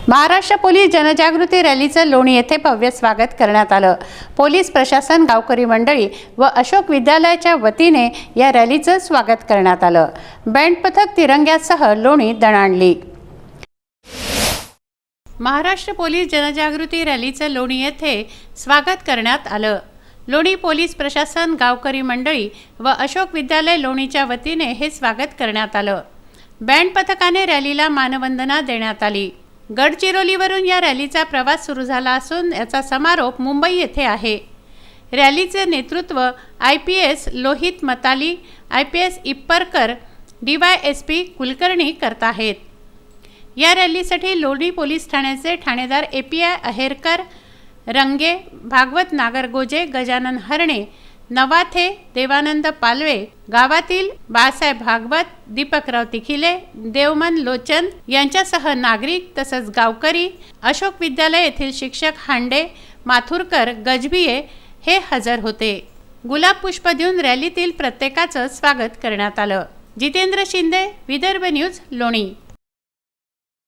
Maharashtra police जनजागृती रॅलीचं लोणी येथे भव्य स्वागत करण्यात आलं। पोलीस प्रशासन, गावकरी मंडळी व अशोक विद्यालयाच्या वतीने या रॅलीचं स्वागत करण्यात आलं। बँड पथक तिरंग्यासह लोणी दणाणली। महाराष्ट्र पोलीस जनजागृती रॅलीचं लोणी येथे स्वागत करण्यात आलं। लोणी पोलीस प्रशासन, गावकरी मंडळी व अशोक विद्यालय लोणीच्या वतीने हे स्वागत करण्यात आलं। बँड पथकाने रॅलीला मानवंदना देण्यात आली। गडचिरोलीवरून या रॅलीचा प्रवास सुरू झाला असून याचा समारोप मुंबई येथे आहे। रॅलीचे नेतृत्व IPS Lohit मताली, IPS इप्परकर, DYSP Kulkarni करत आहेत। या रॅलीसाठी लोणी पोलीस ठाण्याचे ठाणेदार API अहेरकर, रंगे, भागवत नागरगोजे, गजानन हरणे, नवाथे, देवानंद पालवे, गावातील बाळासाहेब भागवत, दीपकराव तिखिले, देवमन लोचन यांच्यासह नागरिक तसंच गावकरी, अशोक विद्यालय येथील शिक्षक हांडे, माथुरकर, गजभिये हे हजर होते। गुलाब पुष्प देऊन रॅलीतील प्रत्येकाचं स्वागत करण्यात आलं। जितेंद्र शिंदे, विदर्भ न्यूज, लोणी।